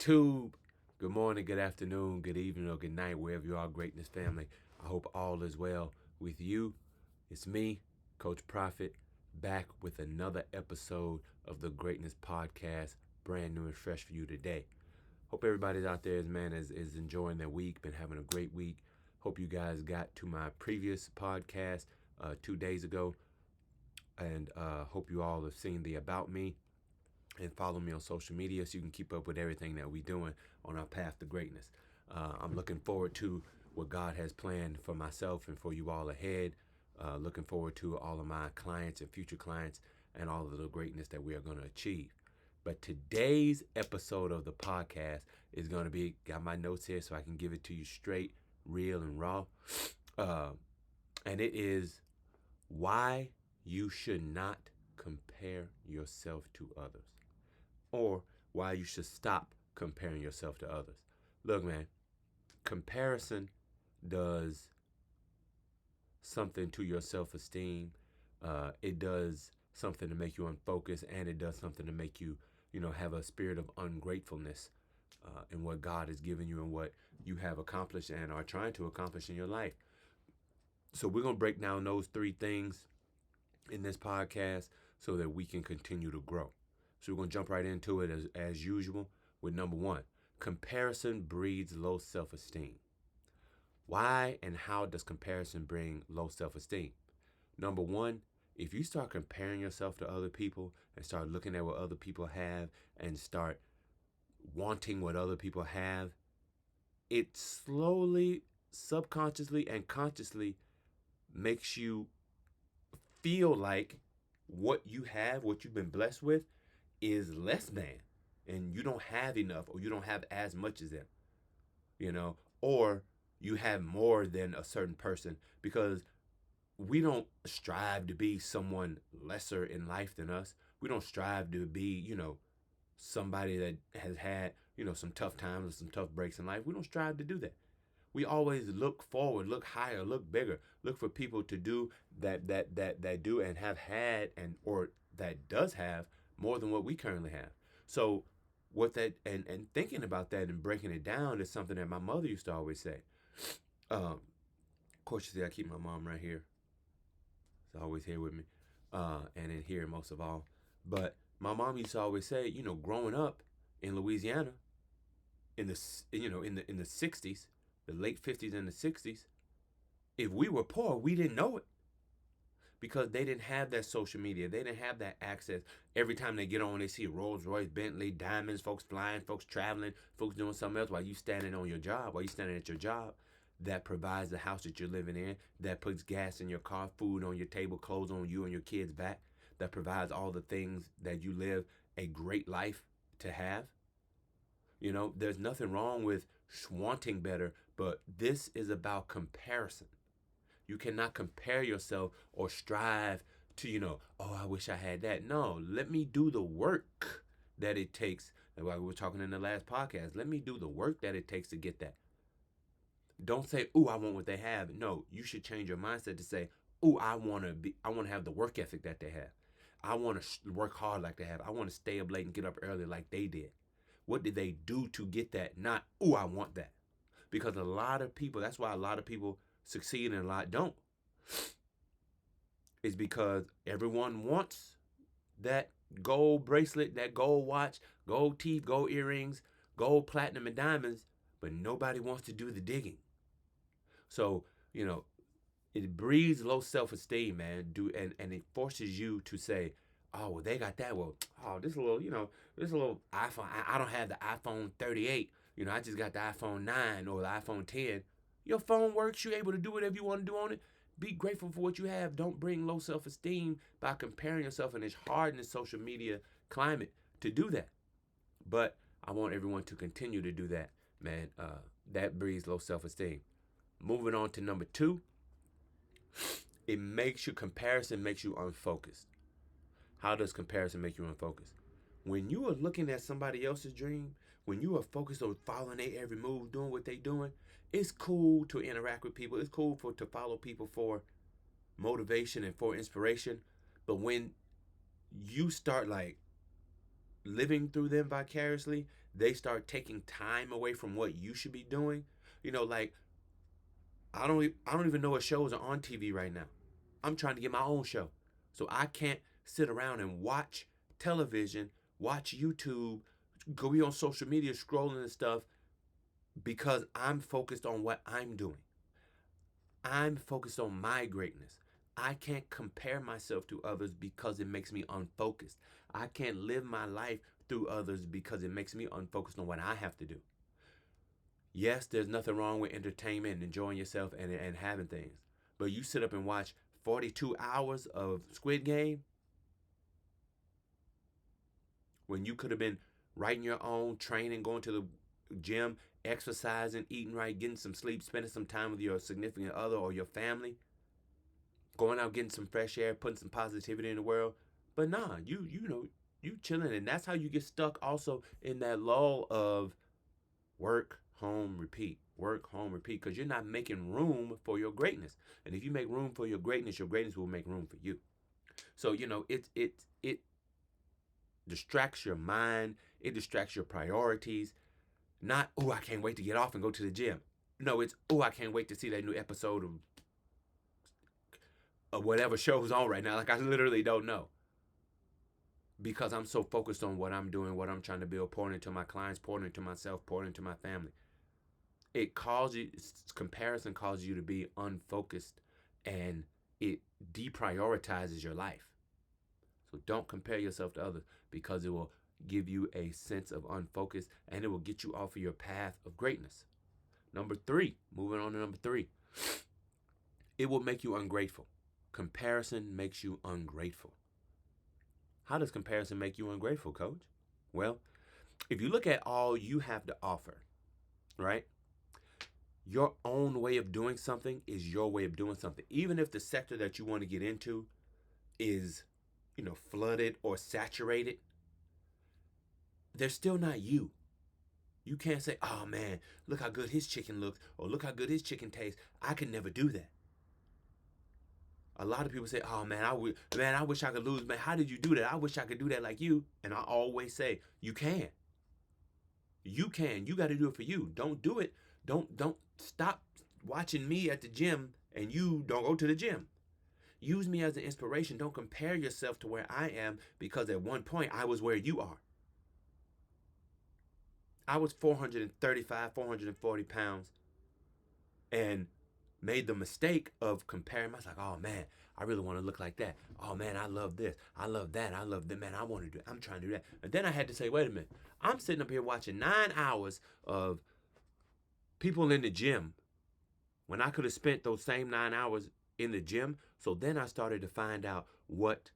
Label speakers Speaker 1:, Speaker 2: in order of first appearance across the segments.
Speaker 1: YouTube. Good morning, good afternoon, good evening, or good night, wherever you are, Greatness family. I hope all is well with you. It's me, Coach Prophet, back with another episode of the Greatness Podcast, brand new and fresh for you today. Hope everybody out there is enjoying their week, been having a great week. Hope you guys got to my previous podcast 2 days ago, and hope you all have seen the About Me and follow me on social media so you can keep up with everything that we're doing on our path to greatness. I'm looking forward to what God has planned for myself and for you all ahead. Looking forward to all of my clients and future clients and all of the greatness that we are going to achieve. But today's episode of the podcast is going to be, got my notes here so I can give it to you straight, real, and raw. And it is why you should not compare yourself to others, or why you should stop comparing yourself to others. Look, man, comparison does something to your self-esteem. It does something to make you unfocused, and it does something to make you, have a spirit of ungratefulness in what God has given you and what you have accomplished and are trying to accomplish in your life. So we're going to break down those three things in this podcast so that we can continue to grow. So we're going to jump right into it as usual with number one. Comparison breeds low self-esteem. Why and how does comparison bring low self-esteem? Number one, if you start comparing yourself to other people and start looking at what other people have and start wanting what other people have, it slowly, subconsciously, and consciously makes you feel like what you have, what you've been blessed with, is less than, and you don't have enough, or you don't have as much as them, or you have more than a certain person, because we don't strive to be someone lesser in life than us. We don't strive to be, somebody that has had, some tough times or some tough breaks in life. We don't strive to do that. We always look forward, look higher, look bigger, look for people to do that do and have had and or that does have more than what we currently have. So what that and thinking about that and breaking it down is something that my mother used to always say. Of course, you see, I keep my mom right here. She's always here with me, and in here most of all. But my mom used to always say, growing up in Louisiana in the in the 60s, the late 50s and the 60s, if we were poor, we didn't know it, because they didn't have that social media. They didn't have that access. Every time they get on, they see Rolls Royce, Bentley, diamonds, folks flying, folks traveling, folks doing something else while you standing on your job, while you standing at your job that provides the house that you're living in, that puts gas in your car, food on your table, clothes on you and your kids' back, that provides all the things that you live a great life to have. There's nothing wrong with wanting better, but this is about comparison. You cannot compare yourself or strive to, oh, I wish I had that. No, let me do the work that it takes. Like we were talking in the last podcast, let me do the work that it takes to get that. Don't say, "Ooh, I want what they have." No, you should change your mindset to say, "Ooh, I want to have the work ethic that they have. I want to work hard like they have. I want to stay up late and get up early like they did." What did they do to get that? Not, "Ooh, I want that." Because a lot of people, that's why a lot of people succeed and a lot don't. Is because everyone wants that gold bracelet, that gold watch, gold teeth, gold earrings, gold, platinum, and diamonds, but nobody wants to do the digging. So, it breeds low self-esteem, man. And it forces you to say, "Oh, well, they got that. Well, oh, this little, this little iPhone. I don't have the iPhone 38. I just got the iPhone 9 or the iPhone 10. Your phone works. You're able to do whatever you want to do on it. Be grateful for what you have. Don't bring low self-esteem by comparing yourself, and it's hard in the social media climate to do that. But I want everyone to continue to do that, man. That breeds low self-esteem. Moving on to number two, comparison makes you unfocused. How does comparison make you unfocused? When you are looking at somebody else's dream, when you are focused on following their every move, doing what they're doing, it's cool to interact with people. It's cool to follow people for motivation and for inspiration. But when you start like living through them vicariously, they start taking time away from what you should be doing. Like I don't even know what shows are on TV right now. I'm trying to get my own show. So I can't sit around and watch television, watch YouTube, go be on social media scrolling and stuff because I'm focused on what I'm doing. I'm focused on my greatness. I can't compare myself to others because it makes me unfocused. I can't live my life through others because it makes me unfocused on what I have to do. Yes, there's nothing wrong with entertainment and enjoying yourself and having things. But you sit up and watch 42 hours of Squid Game when you could have been writing your own, training, going to the gym, exercising, eating right, getting some sleep, spending some time with your significant other or your family, going out getting some fresh air, putting some positivity in the world. But nah, you chilling, and that's how you get stuck also in that lull of work, home, repeat, work, home, repeat, because you're not making room for your greatness. And if you make room for your greatness will make room for you. So it distracts your mind, it distracts your priorities. Not, oh, I can't wait to get off and go to the gym. No, it's, oh, I can't wait to see that new episode of whatever show's on right now. Like, I literally don't know. Because I'm so focused on what I'm doing, what I'm trying to build, pouring into my clients, pouring into myself, pouring into my family. Comparison causes you to be unfocused, and it deprioritizes your life. So don't compare yourself to others because it will give you a sense of unfocus and it will get you off of your path of greatness. Number three, moving on to number three, it will make you ungrateful. Comparison makes you ungrateful. How does comparison make you ungrateful, coach? Well, if you look at all you have to offer, right? Your own way of doing something is your way of doing something. Even if the sector that you want to get into is, flooded or saturated, they're still not you. You can't say, oh man, look how good his chicken looks, or look how good his chicken tastes. I could never do that. A lot of people say, oh man, I wish I could lose. Man, how did you do that? I wish I could do that like you. And I always say, you can. You can. You got to do it for you. Don't do it. Don't stop watching me at the gym and you don't go to the gym. Use me as an inspiration. Don't compare yourself to where I am because at one point I was where you are. I was 435, 440 pounds and made the mistake of comparing. I was like, oh man, I really want to look like that. Oh man, I love this. I love that. I love that. Man, I want to do it. I'm trying to do that. And then I had to say, wait a minute. I'm sitting up here watching 9 hours of people in the gym when I could have spent those same 9 hours in the gym. So then I started to find out what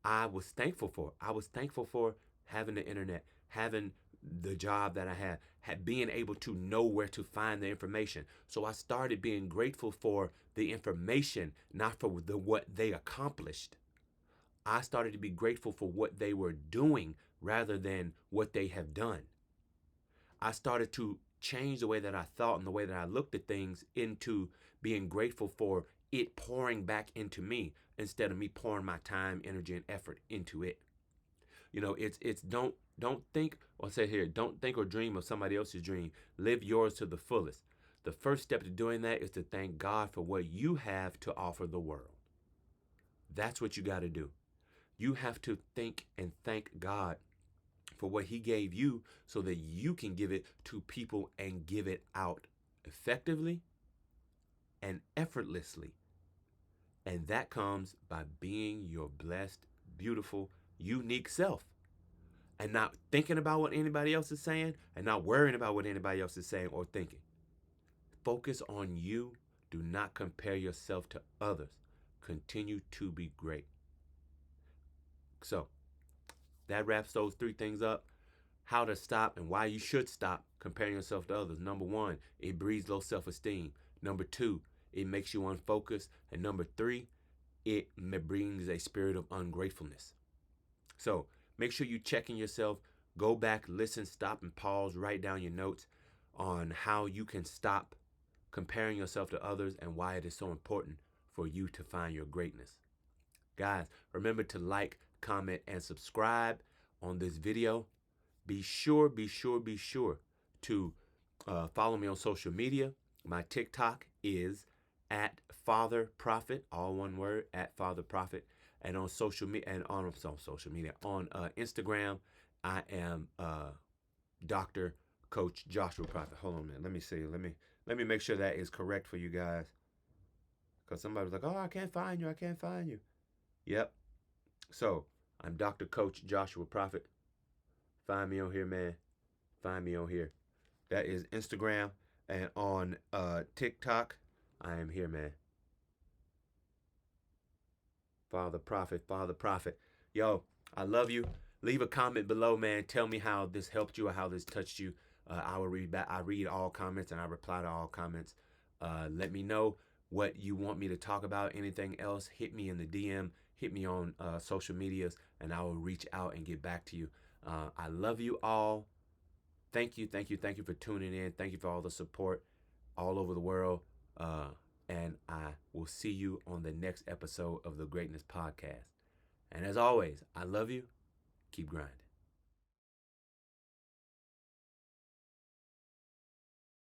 Speaker 1: I was thankful for. I was thankful for having the internet, having the job that I had being able to know where to find the information. So I started being grateful for the information, not for what they accomplished. I started to be grateful for what they were doing rather than what they have done. I started to change the way that I thought and the way that I looked at things into being grateful for it pouring back into me instead of me pouring my time, energy, and effort into it. It's don't think or say here, don't think or dream of somebody else's dream. Live yours to the fullest. The first step to doing that is to thank God for what you have to offer the world. That's what you got to do. You have to think and thank God for what he gave you so that you can give it to people and give it out effectively and effortlessly. And that comes by being your blessed, beautiful, unique self and not thinking about what anybody else is saying and not worrying about what anybody else is saying or thinking. Focus on you. Do not compare yourself to others. Continue to be great. So, that wraps those three things up. How to stop and why you should stop comparing yourself to others. Number one, it breeds low self-esteem. Number two, it makes you unfocused. And number three, it brings a spirit of ungratefulness. So make sure you check in yourself. Go back, listen, stop, and pause. Write down your notes on how you can stop comparing yourself to others and why it is so important for you to find your greatness. Guys, remember to like, comment, and subscribe on this video. Be sure to follow me on social media. My TikTok is at Father Prophet, all one word, at Father Prophet. And on social media, and on social media, on Instagram, I am Dr. Coach Joshua Prophet. Hold on, man. Let me see. Let me make sure that is correct for you guys. Because somebody was like, "Oh, I can't find you. I can't find you." Yep. So I'm Dr. Coach Joshua Prophet. Find me on here, man. Find me on here. That is Instagram, and on TikTok, I am here, man. Father Prophet, Father Prophet. Yo, I love you. Leave a comment below, man. Tell me how this helped you or how this touched you. I will read back. I read all comments and I reply to all comments. Let me know what you want me to talk about. Anything else, hit me in the DM. Hit me on social medias, and I will reach out and get back to you. I love you all. Thank you for tuning in. Thank you for all the support all over the world. And I will see you on the next episode of the Greatness Podcast. And as always, I love you. Keep grinding.